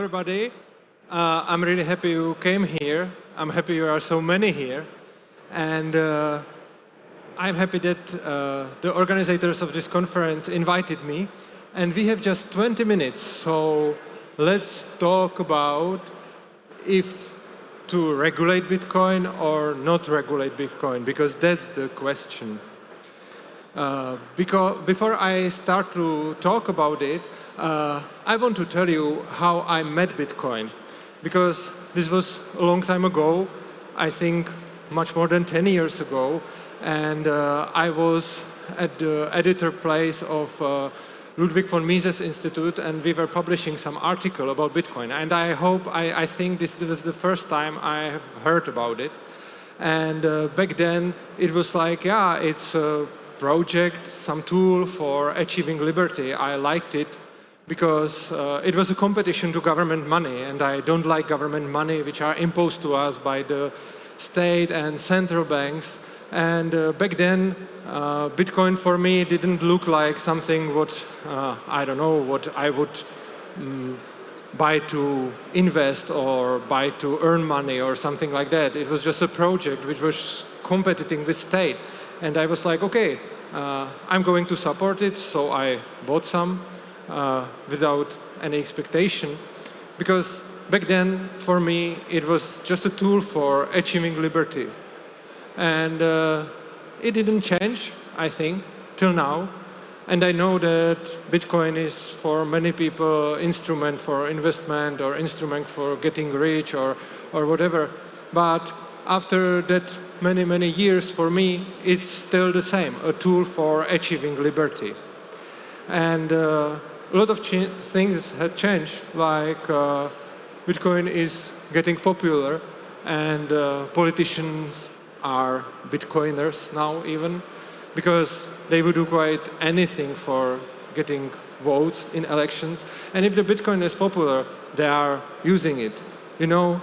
everybody. I'm really happy you came here. I'm happy you are so many here. And I'm happy that the organizers of this conference invited me. And we have just 20 minutes, so let's talk about if to regulate Bitcoin or not regulate Bitcoin, because that's the question. Before I start to talk about it, I want to tell you how I met Bitcoin, because this was a long time ago, I think much more than 10 years ago, and I was at the editor place of Ludwig von Mises Institute, and we were publishing some article about Bitcoin. And I think this was the first time I have heard about it. And back then, it was like, yeah, it's a project, some tool for achieving liberty. I liked it because it was a competition to government money, and I don't like government money which are imposed to us by the state and central banks. And back then, Bitcoin for me didn't look like something what, I don't know, what I would buy to invest or buy to earn money or something like that. It was just a project which was competing with state. And I was like, okay, I'm going to support it. So I bought some without any expectation. Because back then, for me, it was just a tool for achieving liberty. And it didn't change, I think, till now. And I know that Bitcoin is for many people instrument for investment or instrument for getting rich or whatever. But after that many years, for me, it's still the same, a tool for achieving liberty. And a lot of things have changed, like Bitcoin is getting popular and politicians are Bitcoiners now even, because they would do quite anything for getting votes in elections. And if the Bitcoin is popular, they are using it. You know,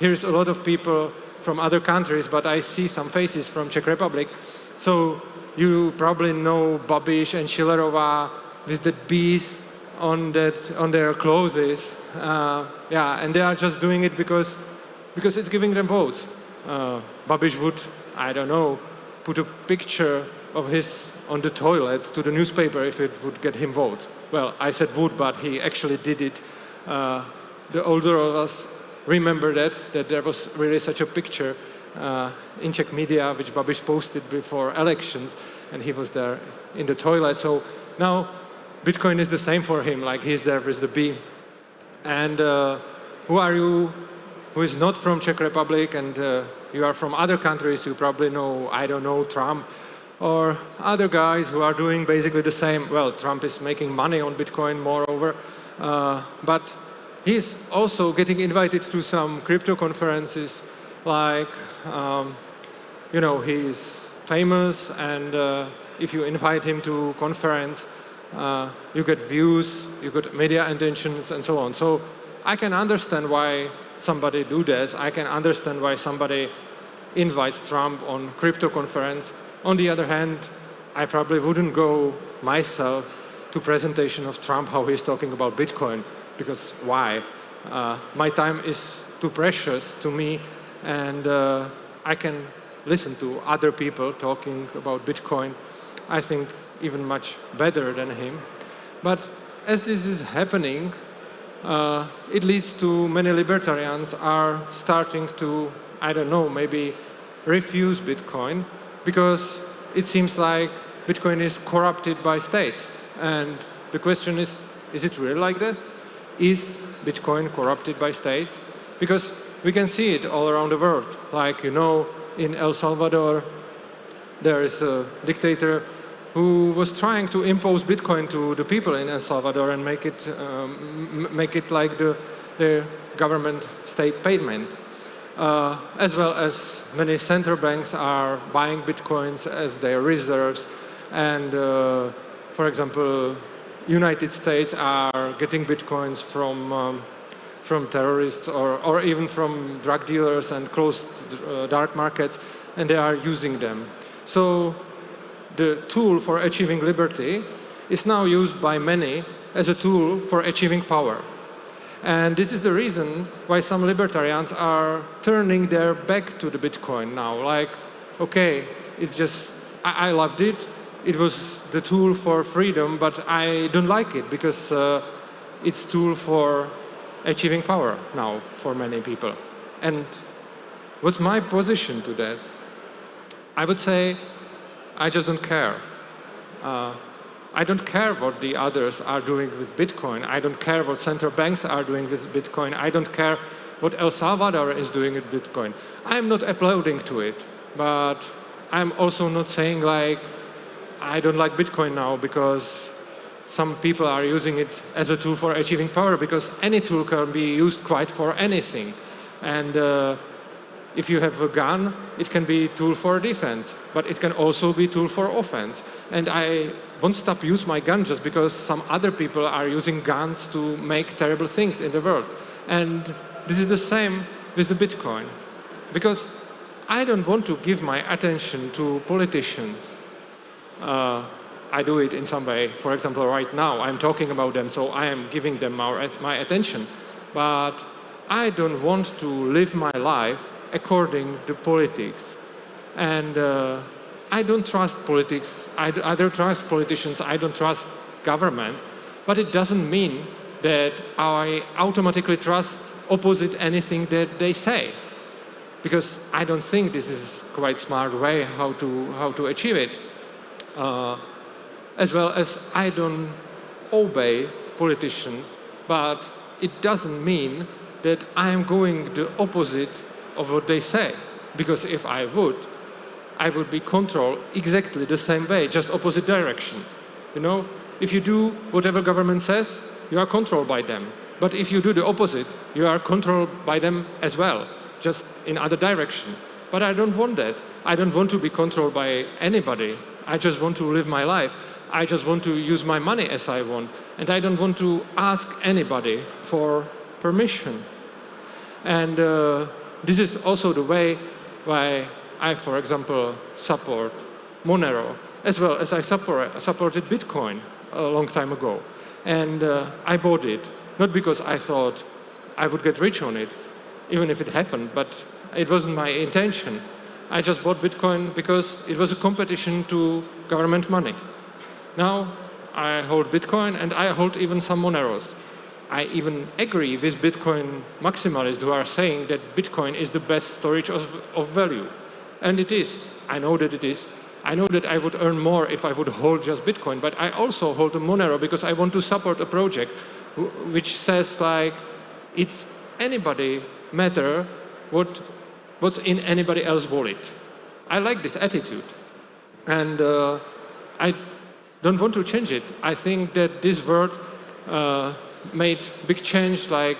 here's a lot of people from other countries, but I see some faces from Czech Republic. So you probably know Babiš and Schillerová with the bees on their clothes. Yeah, and they are just doing it because it's giving them votes. Babiš would, I don't know, put a picture of his on the toilet to the newspaper if it would get him votes. Well, I said would, but he actually did it. The older of us remember that there was really such a picture in Czech media which Babiš posted before elections, and he was there in the toilet. So now Bitcoin is the same for him, like he's there with the bee. And who are you who is not from Czech Republic and you are from other countries? You probably know, I don't know, Trump or other guys who are doing basically the same. Well, Trump is making money on Bitcoin, moreover, but he's also getting invited to some crypto conferences, like, you know, he's famous, and if you invite him to conference, you get views, you get media attentions, and so on. So I can understand why somebody do this. I can understand why somebody invites Trump on crypto conference. On the other hand, I probably wouldn't go myself to presentation of Trump how he's talking about Bitcoin, because why? My time is too precious to me, and I can listen to other people talking about Bitcoin, I think even much better than him. But as this is happening, it leads to many libertarians are starting to, I don't know, maybe refuse Bitcoin, because it seems like Bitcoin is corrupted by states. And the question is it really like that? Is Bitcoin corrupted by states? Because we can see it all around the world. Like, you know, in El Salvador, there is a dictator who was trying to impose Bitcoin to the people in El Salvador and make it like their government state payment. As well as many central banks are buying Bitcoins as their reserves. And for example, United States are getting Bitcoins from terrorists or even from drug dealers and closed dark markets, and they are using them. So the tool for achieving liberty is now used by many as a tool for achieving power. And this is the reason why some libertarians are turning their back to the Bitcoin now. Like, okay, it's just, I loved it. It was the tool for freedom, but I don't like it because it's tool for achieving power now for many people. And what's my position to that? I would say I just don't care. I don't care what the others are doing with Bitcoin. I don't care what central banks are doing with Bitcoin. I don't care what El Salvador is doing with Bitcoin. I'm not applauding to it, but I'm also not saying like, I don't like Bitcoin now because some people are using it as a tool for achieving power, because any tool can be used quite for anything. And if you have a gun, it can be a tool for defense, but it can also be a tool for offense. And I won't stop use my gun just because some other people are using guns to make terrible things in the world. And this is the same with the Bitcoin. Because I don't want to give my attention to politicians. I do it in some way. For example, right now, I'm talking about them, so I am giving them my attention. But I don't want to live my life according to politics. And I don't trust politics. I don't trust politicians. I don't trust government. But it doesn't mean that I automatically trust opposite anything that they say. Because I don't think this is quite smart way how to achieve it. As well as I don't obey politicians, but it doesn't mean that I am going the opposite of what they say. Because if I would be controlled exactly the same way, just opposite direction. You know, if you do whatever government says, you are controlled by them. But if you do the opposite, you are controlled by them as well, just in other direction. But I don't want that. I don't want to be controlled by anybody. I just want to live my life. I just want to use my money as I want. And I don't want to ask anybody for permission. And this is also the way why I, for example, support Monero, as well as I supported Bitcoin a long time ago. And I bought it, not because I thought I would get rich on it, even if it happened, but it wasn't my intention. I just bought Bitcoin because it was a competition to government money. Now I hold Bitcoin and I hold even some Moneros. I even agree with Bitcoin maximalists who are saying that Bitcoin is the best storage of value. And it is. I know that it is. I know that I would earn more if I would hold just Bitcoin, but I also hold a Monero because I want to support a project which says like, it's anybody matter what's in anybody else's wallet. I like this attitude. And I don't want to change it. I think that this world made big change, like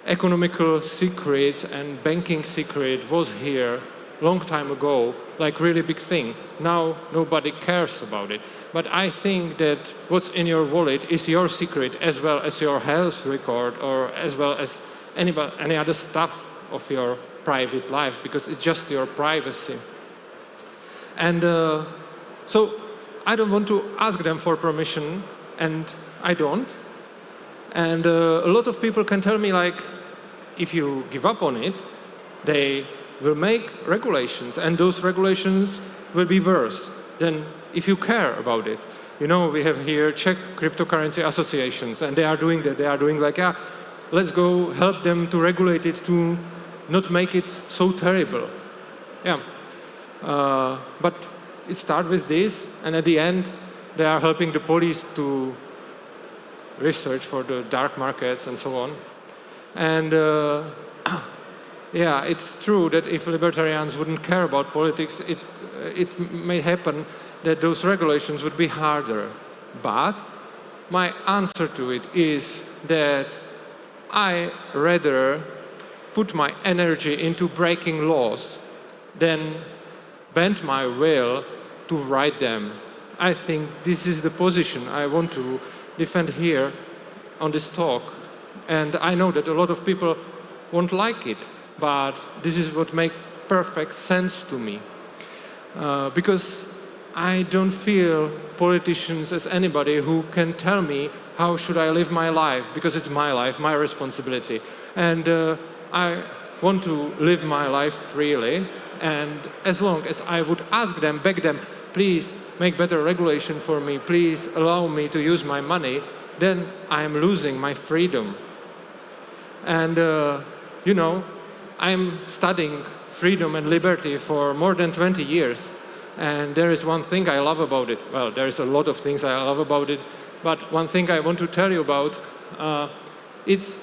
economical secrets and banking secret was here long time ago, like really big thing. Now nobody cares about it. But I think that what's in your wallet is your secret as well as your health record, or as well as any other stuff of your private life, because it's just your privacy. And so I don't want to ask them for permission, and I don't. And a lot of people can tell me, like, if you give up on it, they will make regulations, and those regulations will be worse than if you care about it. You know, we have here Czech cryptocurrency associations, and they are doing that. They are doing like, yeah, let's go help them to regulate it, to not make it so terrible. Yeah. But it starts with this, and at the end, they are helping the police to research for the dark markets and so on. And yeah, it's true that if libertarians wouldn't care about politics, it may happen that those regulations would be harder. But my answer to it is that I rather put my energy into breaking laws than bend my will to write them. I think this is the position I want to defend here on this talk. And I know that a lot of people won't like it, but this is what makes perfect sense to me. Because I don't feel politicians as anybody who can tell me how should I live my life, because it's my life, my responsibility. And I want to live my life freely, and as long as I would ask them, beg them, please make better regulation for me, please allow me to use my money, then I am losing my freedom. And you know, I'm studying freedom and liberty for more than 20 years. And there is one thing I love about it. Well, there's a lot of things I love about it, but one thing I want to tell you about, it's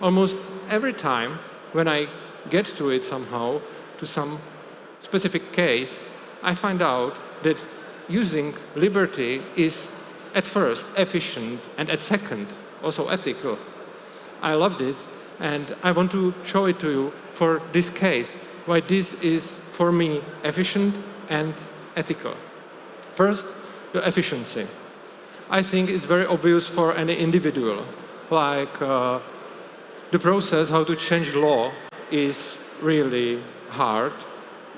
almost every time when I get to it somehow, to some specific case, I find out that using liberty is at first efficient and at second also ethical. I love this, and I want to show it to you for this case, why this is for me efficient and ethical. First, the efficiency. I think it's very obvious for any individual. Like the process how to change law is really hard.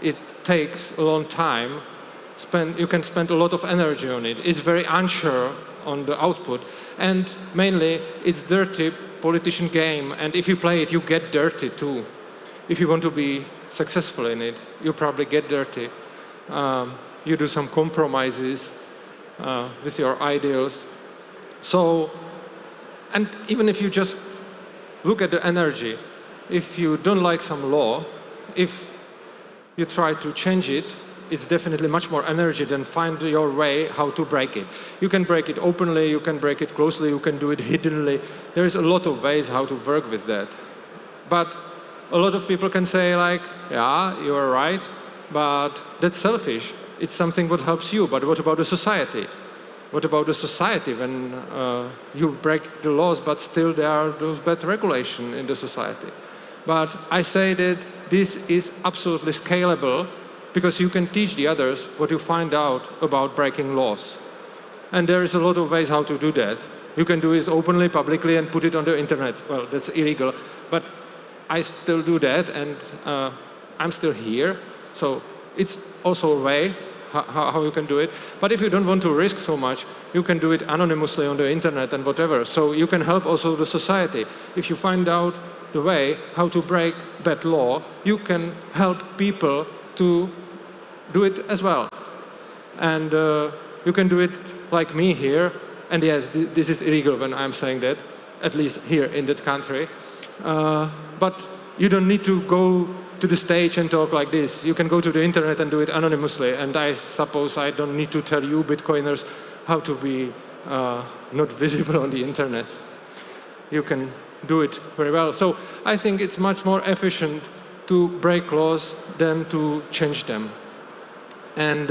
It takes a long time. You can spend a lot of energy on it. It's very unsure on the output. And mainly, it's dirty politician game. And if you play it, you get dirty too. If you want to be successful in it, you probably get dirty. You do some compromises with your ideals. So, and even if you just look at the energy, if you don't like some law, if you try to change it, it's definitely much more energy than find your way how to break it. You can break it openly, you can break it closely, you can do it hiddenly. There is a lot of ways how to work with that. But a lot of people can say like, yeah, you are right, but that's selfish. It's something what helps you, but what about the society? What about the society when you break the laws, but still there are those bad regulations in the society? But I say that this is absolutely scalable, because you can teach the others what you find out about breaking laws. And there is a lot of ways how to do that. You can do it openly, publicly, and put it on the internet. Well, that's illegal, but I still do that, and I'm still here. So it's also a way how you can do it. But if you don't want to risk so much, you can do it anonymously on the internet and whatever. So you can help also the society. If you find out the way how to break bad law, you can help people to do it as well. And you can do it like me here. And yes, this is illegal when I'm saying that, at least here in that country. But you don't need to go to the stage and talk like this. You can go to the internet and do it anonymously. And I suppose I don't need to tell you Bitcoiners how to be not visible on the internet. You can do it very well. So I think it's much more efficient to break laws than to change them. And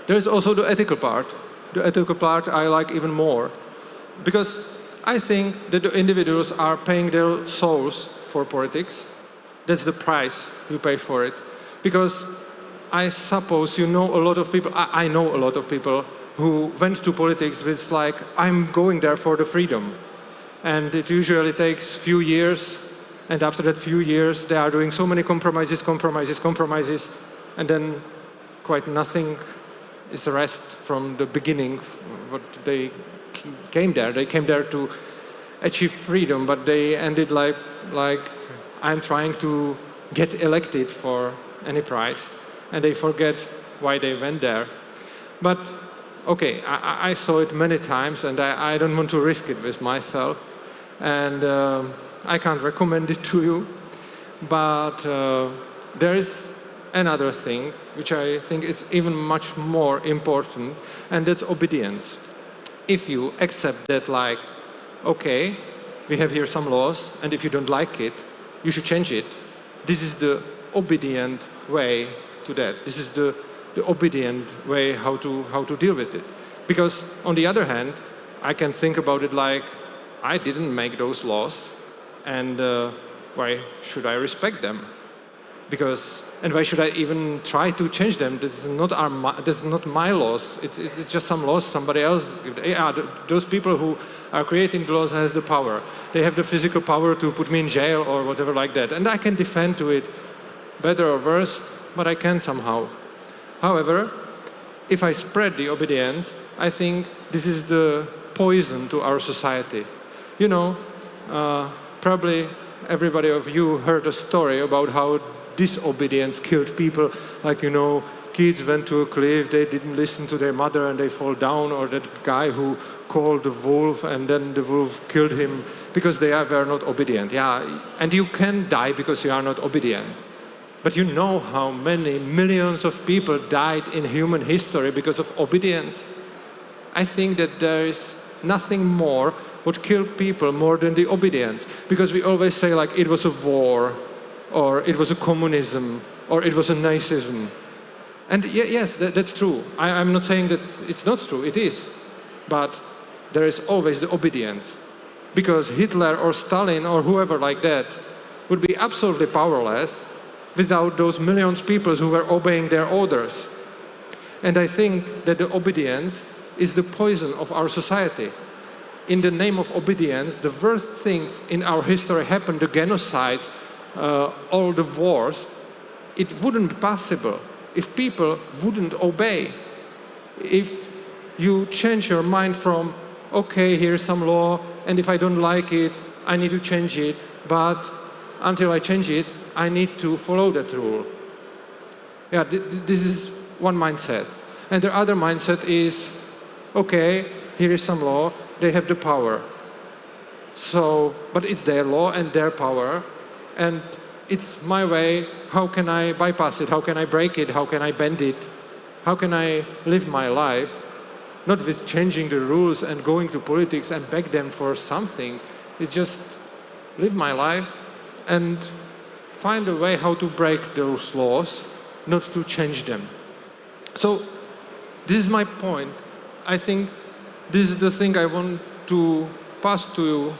there's also the ethical part. The ethical part I like even more, because I think that the individuals are paying their souls for politics. That's the price you pay for it. Because I suppose you know a lot of people, I know a lot of people who went to politics with like, I'm going there for the freedom. And it usually takes few years, and after that few years, they are doing so many compromises, and then quite nothing is the rest from the beginning. What they came there. They came there to achieve freedom, but they ended like I'm trying to get elected for any price, and they forget why they went there. But okay, I saw it many times, and I don't want to risk it with myself, and I can't recommend it to you. But there is another thing which I think is even much more important, and that's obedience. If you accept that, like, okay, we have here some laws, and if you don't like it, you should change it. This is the obedient way to that. This is the obedient way how to deal with it. Because on the other hand, I can think about it like, I didn't make those laws, and why should I respect them? And why should I even try to change them? This is not my laws. It's just some laws somebody else. Yeah, those people who are creating the laws has the power. They have the physical power to put me in jail or whatever like that. And I can defend to it better or worse, but I can somehow. However, if I spread the obedience, I think this is the poison to our society. You know, probably everybody of you heard a story about how disobedience killed people. Like, you know, kids went to a cliff, they didn't listen to their mother and they fall down, or that guy who called the wolf and then the wolf killed him because they were not obedient. Yeah, and you can die because you are not obedient. But you know how many millions of people died in human history because of obedience? I think that there is nothing more what killed people more than the obedience. Because we always say like it was a war, or it was a communism, or it was a Nazism. And yes, that's true. I'm not saying that it's not true, it is. But there is always the obedience. Because Hitler or Stalin or whoever like that would be absolutely powerless without those millions of people who were obeying their orders. And I think that the obedience is the poison of our society. In the name of obedience, the worst things in our history happened, the genocides, all the wars. It wouldn't be possible if people wouldn't obey. If you change your mind from, okay, here's some law, and if I don't like it, I need to change it, but until I change it, I need to follow that rule. Yeah, this is one mindset. And the other mindset is, okay, here is some law, they have the power. So, but it's their law and their power, and it's my way. How can I bypass it? How can I break it? How can I bend it? How can I live my life? Not with changing the rules and going to politics and beg them for something. It's just live my life and find a way how to break those laws, not to change them. So this is my point. I think this is the thing I want to pass to you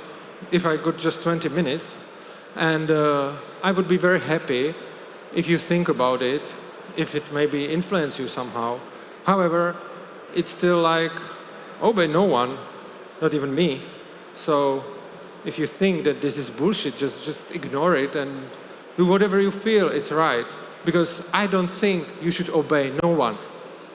if I got just 20 minutes. And I would be very happy if you think about it, if it maybe influence you somehow. However, it's still like, obey no one, not even me. So if you think that this is bullshit, just ignore it and do whatever you feel it's right. Because I don't think you should obey no one.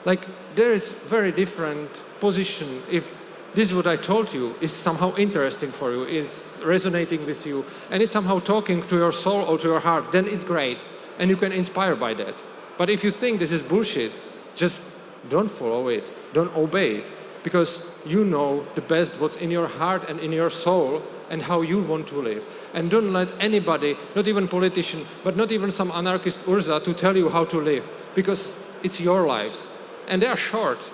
Like, there is very different position. If this what I told you is somehow interesting for you, it's resonating with you, and it's somehow talking to your soul or to your heart, then it's great. And you can inspire by that. But if you think this is bullshit, just don't follow it, don't obey it. Because you know the best what's in your heart and in your soul and how you want to live. And don't let anybody, not even politician, but not even some anarchist Urza to tell you how to live. Because it's your lives. And they are short.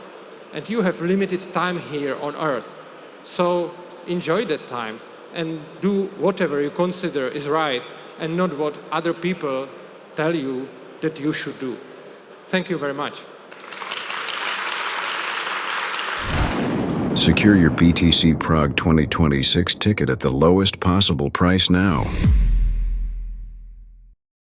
And you have limited time here on earth. So enjoy that time and do whatever you consider is right and not what other people tell you that you should do. Thank you very much. Secure your BTC Prague 2026 ticket at the lowest possible price now.